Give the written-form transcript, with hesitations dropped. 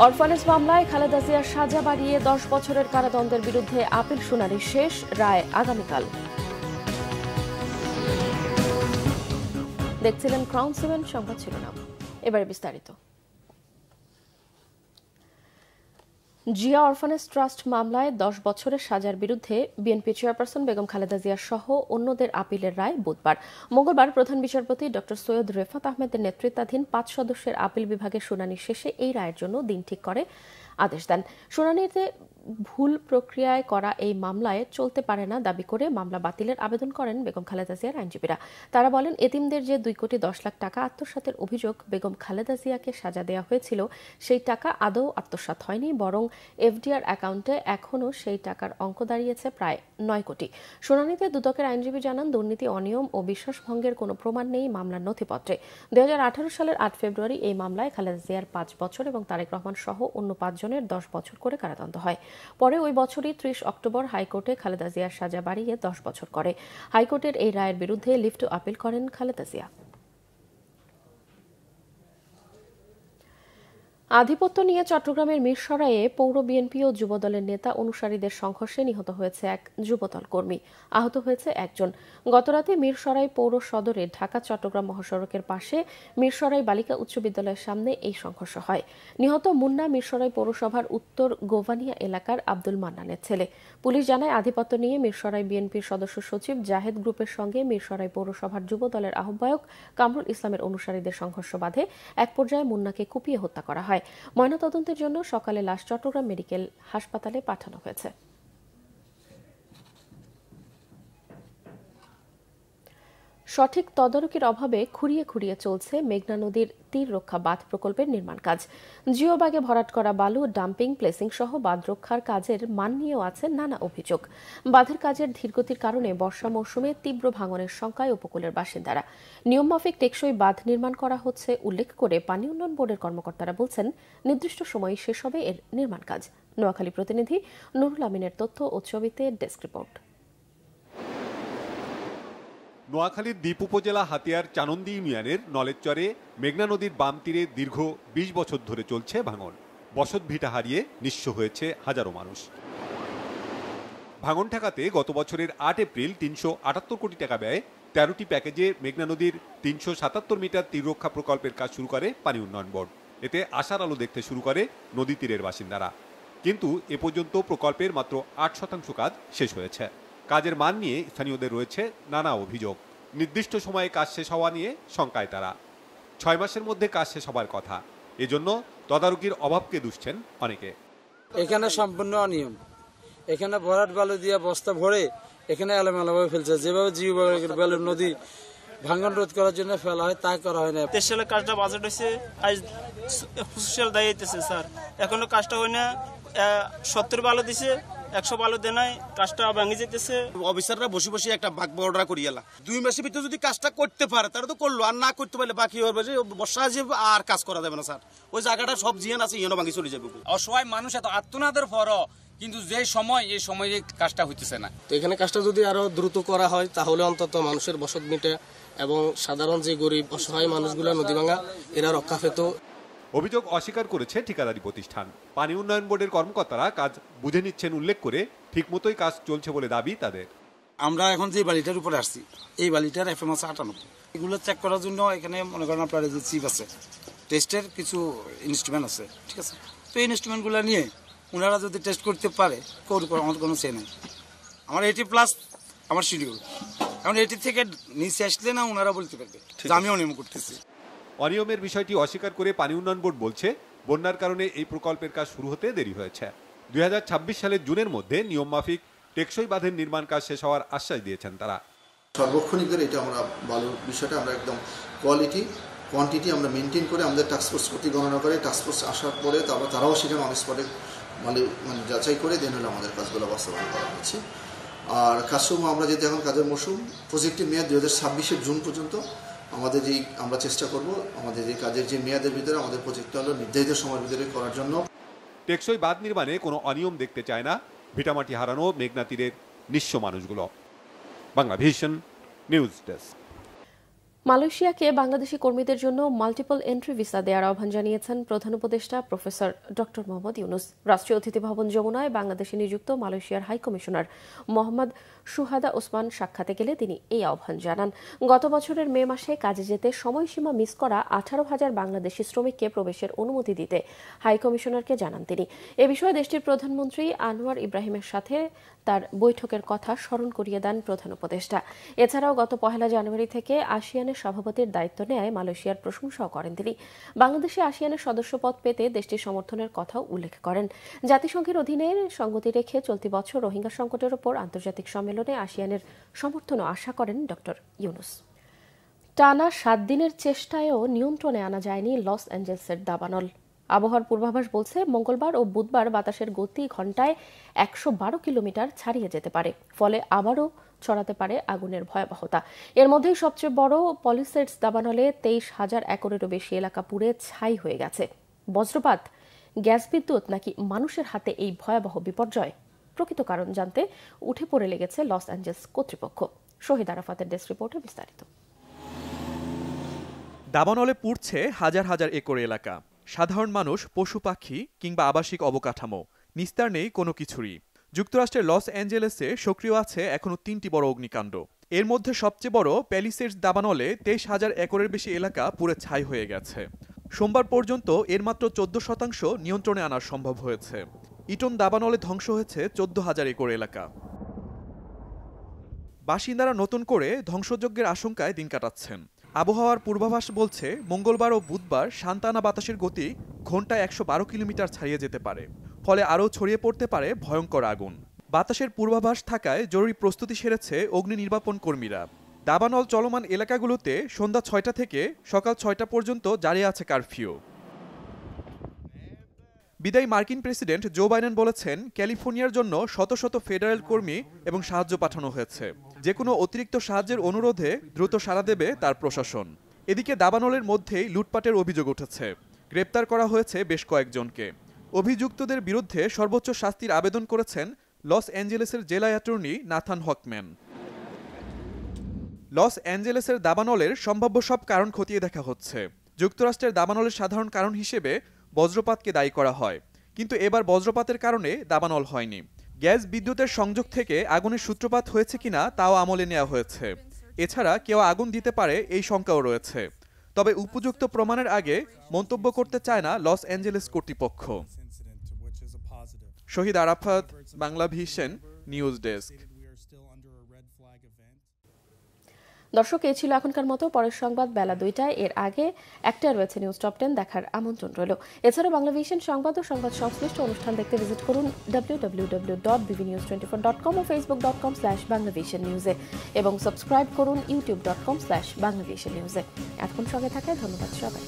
Orphanage মামলায় খালেদা জিয়ার সাজা বাড়িয়ে 10 বছরের কারাদণ্ডের বিরুদ্ধে আপিল শুনানি শেষ, রায় আগামীকাল। দেখছিলেন ক্রাউন 7 সংবাদ শিরোনাম। এবারে বিস্তারিত। জিয়া অরফানেজ ট্রাস্ট মামলায় 10 বছরের সাজার বিরুদ্ধে বিএনপি চেয়ারপারসন বেগম খালেদা জিয়া সহ অন্যদের আপিলের রায় বুধবার। মঙ্গলবার প্রধান বিচারপতি ড সৈয়দ রেফাত আহমেদের নেতৃত্বাধীন 5 সদস্যের আপিল বিভাগের শুনানি শেষে এই রায়ের জন্য দিন ঠিক করে আদেশ দেন। শুনানিতে ভুল প্রক্রিয়ায় করা এই মামলায় চলতে পারে না দাবি করে মামলা বাতিলের আবেদন করেন বেগম খালেদা জিয়ার আইনজীবীরা। তারা বলেন, এতিমদের যে 2 কোটি 10 লাখ টাকা আত্মসাতের অভিযোগ বেগম খালেদা জিয়াকে সাজা দেওয়া হয়েছিল, সেই টাকা আদৌ আত্মসাৎ হয়নি, বরং এফডিআর অ্যাকাউন্টে এখনও সেই টাকার অঙ্ক দাঁড়িয়েছে প্রায় 9 কোটি। শুনানিতে দুদকের আইনজীবী জানান, দুর্নীতি, অনিয়ম ও বিশ্বাসভঙ্গের কোনো প্রমাণ নেই মামলার নথিপত্রে। 2018 সালের 8 ফেব্রুয়ারি এই মামলায় খালেদা জিয়ার 5 বছর এবং তারেক রহমান সহ অন্য 5 জনের 10 বছর করে কারাদণ্ড হয়। পরে ওই বছরই 30 অক্টোবর হাইকোর্টে খালেদা জিয়ার সাজা বাড়িয়ে 10 বছর করে। হাইকোর্টের এই রায়ের বিরুদ্ধে লিভ টু আপিল করেন খালেদা জিয়া। আধিপত্য নিয়ে চট্টগ্রামের মিরসরাইয়ে পৌর বিএনপি ও যুবদলের নেতা অনুসারীদের সংঘর্ষে নিহত হয়েছে এক যুবদল কর্মী, আহত হয়েছে একজন। গতরাতে মিরসরাই পৌর সদরে ঢাকা চট্টগ্রাম মহাসড়কের পাশে মিরসরাই বালিকা উচ্চ বিদ্যালয়ের সামনে এই সংঘর্ষ হয়। নিহত মুন্না মিরসরাই পৌরসভার উত্তর গোভানিয়া এলাকার আব্দুল মান্নানের ছেলে। পুলিশ জানায়, আধিপত্য নিয়ে মিরসরাই বিএনপির সদস্য সচিব জাহেদ গ্রুপের সঙ্গে মিরসরাই পৌরসভার যুবদলের আহ্বায়ক কামরুল ইসলামের অনুসারীদের সংঘর্ষ বাধে। এক পর্যায়ে মুন্নাকে কুপিয়ে হত্যা করা হয়। ময়নাতদন্তের জন্য সকালে লাশ চট্টগ্রাম মেডিকেল হাসপাতালে পাঠানো হয়েছে। সঠিক তদারকির অভাবে খুঁড়িয়ে খুঁড়িয়ে চলছে মেঘনা নদীর তীর রক্ষা বাঁধ প্রকল্পের নির্মাণ কাজ। জিওবাগে ভরাট করা বালু, ডাম্পিং, প্লেসিং সহ বাঁধ রক্ষার কাজের মান নিয়েও আছে নানা অভিযোগ। বাঁধের কাজের ধীরগতির কারণে বর্ষা মৌসুমে তীব্র ভাঙনের শঙ্কায় উপকূলের বাসিন্দারা। নিয়মমাফিক টেকসই বাঁধ নির্মাণ করা হচ্ছে উল্লেখ করে পানি উন্নয়ন বোর্ডের কর্মকর্তারা বলছেন, নির্দিষ্ট সময়ে শেষ হবে এর নির্মাণ কাজ। নোয়াখালী প্রতিনিধি নুরুল আমিনের তথ্য ও ছবিতে ডেস্ক রিপোর্ট। নোয়াখালীর দ্বীপ উপজেলা হাতিয়ার চানন্দি ইউনিয়নের নলেজচরে মেঘনা নদীর বাম তীরে দীর্ঘ 20 বছর ধরে চলছে ভাঙন। বসত ভিটা হারিয়ে নিঃস্ব হয়েছে হাজারো মানুষ। ভাঙন ঠেকাতে গত বছরের 8 এপ্রিল 378 কোটি টাকা ব্যয়ে 13টি প্যাকেজে মেঘনা নদীর 377 মিটার তীর রক্ষা প্রকল্পের কাজ শুরু করে পানি উন্নয়ন বোর্ড। এতে আশার আলো দেখতে শুরু করে নদী তীরের বাসিন্দারা। কিন্তু এ পর্যন্ত প্রকল্পের মাত্র 8% কাজ শেষ হয়েছে। কাজের মান নিয়ে স্থানীয়দের রয়েছে নানা অভিযোগ। নির্দিষ্ট সময়ে কাজ শেষ হওয়া নিয়ে শঙ্কায় তারা। 6 মাসের মধ্যে কাজ শেষ হবার কথা, এজন্য তদারকির অভাবকে দুষছেন অনেকে। এখানে সম্পূর্ণ অনিয়ম। এখানে ভরাট বালু দিয়ে বস্তা ভরে এখানে এলোমেলোভাবে ফেলছে। যেভাবে জিওবাগের নদী ভাঙন রোধ করার জন্য ফেলা হয় তা করা হয় না। 23 সালে কাজটা বাজেট হয়েছে, আজ 25 সাল দাঁড়িয়েছে স্যার, এখনো কাজটা হয় না। 70 বালু দিছে, 100 বালু দেয় নাই, কাজটা ভাঙে যেতেছে। অফিসাররা বসে বসে একটা ভাগ বর্ডার করিয়ে এলা 2 মাসের ভিতরে যদি কাজটা করতে পারে তারা তো করলো, আর না করতে পারলে বাকি হবে যে বর্ষা যে আর কাজ করা যাবে না স্যার। ওই জায়গাটা সব জিয়ান আছে ইয়েনো ভাঙি চলে যাবে। অসহায় মানুষ এত আত্মনাদের পরও কিন্তু যে সময় এই সময়ে কাজটা হইতেছে না। তো এখানে কাজটা যদি আরো দ্রুত করা হয় তাহলে অন্তত মানুষের বসত মিটে এবং সাধারণ যে গরিব অসহায় মানুষগুলো নদী ভাঙা এরা রক্ষা পেত। অভিযোগ অস্বীকার করেছে ঠিকাদারি প্রতিষ্ঠান। পানি উন্নয়ন বোর্ডের কর্মকর্তারা কাজ বুঝে নিচ্ছেন উল্লেখ করে ঠিকমতোই কাজ চলছে বলে দাবি তাদের। আমরা এখন যে বালিটার উপরে আসছি, এই বালিটার FM আছে 98। এগুলো চেক করার জন্য এখানে মনে করেন আপনার যে চিপ আছে, টেস্টের কিছু ইনস্ট্রুমেন্ট আছে, ঠিক আছে। তো এই ইনস্ট্রুমেন্টগুলো নিয়ে ওনারা যদি টেস্ট করতে পারে, আমার কোনো সে নেই। আমার 80+ আমার শিডিউল, এখন 80 থেকে নিচে আসলে না ওনারা বলতে পারবে যে আমি অনিয়ম করতেছি। অনিয়মের বিষয়টি অস্বীকার করে পানি উন্নয়ন বোর্ড বলছে, বন্যার কারণে এই প্রকল্পের কাজ শুরু হতে দেরি হয়েছে। 2026 সালের জুনের মধ্যে নিয়মমাফিক টেকসই বাঁধের নির্মাণ কাজ শেষ হওয়ার আশ্বাস দিয়েছেন তারা। সর্বক্ষণিক ধরে এটা আমরা বালুর বিষয়টা আমরা একদম কোয়ান্টিটি আমরা মেনটেন করে আমাদের টাস্কফোর্স প্রতি গণনা করে টাস্কফোর্স আসার পরে তারপর তারাও সেখানে অন স্পটে মানে যাচাই করে দেন হলে আমাদের কাজগুলো বাস্তবায়ন করা হচ্ছে। আর কাজসমূহ আমরা যেহেতু এখন কাজের মৌসুম, প্রজেক্টের মেয়াদ 2026 জুন পর্যন্ত আমাদের যেই আমরা চেষ্টা করব আমাদের এই কাজের যে মেয়াদের ভিতরে আমাদের প্রজেক্টটা হলো নির্ধারিত সময়ের ভিতরে করার জন্য। টেকসই বাঁধ নির্মাণে কোনো অনিয়ম দেখতে চায় না ভিটামাটি হারানো মেঘনা তীরের নিঃস্ব মানুষগুলো। Bangla vision news desk. মালয়েশিয়াকে বাংলাদেশি কর্মীদের জন্য মাল্টিপল এন্ট্রি ভিসা দেওয়ার আহ্বান জানিয়েছেন প্রধান উপদেষ্টা প্রফেসর ডক্টর মোহাম্মদ ইউনুস। রাষ্ট্রীয় অতিথি ভবন যমুনায় বাংলাদেশে নিযুক্ত মালয়েশিয়ার হাই কমিশনার মোহাম্মদ সুহাদা ওসমান সাক্ষাতে গেলে তিনি এই আহ্বান জানান। গত বছরের মে মাসে কাজে যেতে সময়সীমা মিস করা 18,000 বাংলাদেশি শ্রমিককে প্রবেশের অনুমতি দিতে হাই কমিশনারকে জানান তিনি। এ বিষয়ে দেশটির প্রধানমন্ত্রী আনোয়ার ইব্রাহিমের সাথে তার বৈঠকের কথা স্মরণ করিয়ে দেন প্রধান উপদেষ্টা। এছাড়াও গত 1 জানুয়ারি থেকে আসিয়ানের সভাপতির দায়িত্ব নেয় মালয়েশিয়ার প্রশংসাও করেন তিনি। বাংলাদেশে আসিয়ানের সদস্যপদ পেতে দেশটির সমর্থনের কথাও উল্লেখ করেন। জাতিসংঘের অধীনে সঙ্গতি রেখে চলতি বছর রোহিঙ্গা সংকটের উপর আন্তর্জাতিক সম্মেলনে আসিয়ানের সমর্থনও আশা করেন ডক্টর ইউনুস। টানা 7 দিনের চেষ্টায়ও নিয়ন্ত্রণে আনা যায়নি লস অ্যাঞ্জেলসের দাবানল। আবহাওয়ার পূর্বাভাস বলছে মঙ্গলবার ও বুধবার বাতাসের গতি ঘণ্টায় 112 কিলোমিটার ছাড়িয়ে যেতে পারে, ফলে আবারও ছড়াতে পারে আগুনের ভয়াবহতা। এর মধ্যেই সবচেয়ে বড় পলিসেডস দাবানলে 23,000 একরেরও বেশি এলাকা পুড়ে ছাই হয়ে গেছে। বজ্রপাত, গ্যাস বিদ্যুৎ নাকি মানুষের হাতে এই ভয়াবহ বিপর্যয়? প্রকৃত কারণ জানতে উঠে পড়ে লেগেছে লস অ্যাঞ্জেলস কর্তৃপক্ষ। শহীদ আরাফাতের ডেস্ক রিপোর্টে বিস্তারিত। দাবানলে পুড়ছে হাজার হাজার একর এলাকা। সাধারণ মানুষ, পশু পাখি কিংবা আবাসিক অবকাঠামো, নিস্তার নেই কোনো কিছুরই। যুক্তরাষ্ট্রের লস অ্যাঞ্জেলেসে সক্রিয় আছে এখনো 3টি বড় অগ্নিকাণ্ড। এর মধ্যে সবচেয়ে বড় প্যালিসেডস দাবানলে 23,000 একরের বেশি এলাকা পুড়ে ছাই হয়ে গেছে। সোমবার পর্যন্ত এর মাত্র 14% নিয়ন্ত্রণে আনা সম্ভব হয়েছে। ইটন দাবানলে ধ্বংস হয়েছে 14,000 একর এলাকা। বাসিন্দারা নতুন করে ধ্বংসযজ্ঞের আশঙ্কায় দিন কাটাচ্ছেন। আবহাওয়ার পূর্বাভাস বলছে মঙ্গলবার ও বুধবার সান্তানা বাতাসের গতি ঘণ্টায় 112 কিলোমিটার ছাড়িয়ে যেতে পারে, ফলে আরও ছড়িয়ে পড়তে পারে ভয়ঙ্কর আগুন। বাতাসের পূর্বাভাস থাকায় জরুরি প্রস্তুতি সেরেছে অগ্নি নির্বাপন কর্মীরা। দাবানল চলমান এলাকাগুলোতে সন্ধ্যা 6টা থেকে সকাল 6টা পর্যন্ত জারি আছে কারফিউ। বিদায়ী মার্কিন প্রেসিডেন্ট জো বাইডেন বলেছেন, ক্যালিফোর্নিয়ার জন্য শত শত ফেডারেল কর্মী এবং সাহায্য পাঠানো হয়েছে। যে কোনো অতিরিক্ত সাহায্যের অনুরোধে দ্রুত সাড়া দেবে তার প্রশাসন। এদিকে দাবানলের মধ্যেই লুটপাটের অভিযোগ উঠেছে। গ্রেপ্তার করা হয়েছে বেশ কয়েকজনকে। অভিযুক্তদের বিরুদ্ধে সর্বোচ্চ শাস্তির আবেদন করেছেন লস অ্যাঞ্জেলেসের জেলা অ্যাটর্নি নাথান হকম্যান। লস অ্যাঞ্জেলেসের দাবানলের সম্ভাব্য সব কারণ খতিয়ে দেখা হচ্ছে। যুক্তরাষ্ট্রের দাবানলের সাধারণ কারণ হিসেবে বজ্রপাতকে দায়ী করা হয়, কিন্তু এবার বজ্রপাতের কারণে দাবানল হয়নি। গ্যাস বিদ্যুতের সংযোগ থেকে আগুনের সূত্রপাত হয়েছে কিনা তাও আমলে নেওয়া হয়েছে। এছাড়া কেউ আগুন দিতে পারে এই শঙ্কাও রয়েছে। তবে উপযুক্ত প্রমাণের আগে মন্তব্য করতে চায় না লস অ্যাঞ্জেলেস কর্তৃপক্ষ। Shahid Arafat, Bangla vision news desk. দর্শক, এই ছিল এখনকার মতো। পরের সংবাদ বেলা 2টায়। এর আগে একটা রয়েছে নিউজ টপ 10 দেখার আমন্ত্রণ রইল। এছাড়াও বাংলা ভিশন সংবাদ ও সংবাদ সংশ্লিষ্ট অনুষ্ঠান দেখতে ভিজিট করুন www.bvnews24.com ও facebook.com/banglavisionnews এবং সাবস্ক্রাইব করুন youtube.com/banglavisionnews। এখন সঙ্গে থাকায় ধন্যবাদ সবাই।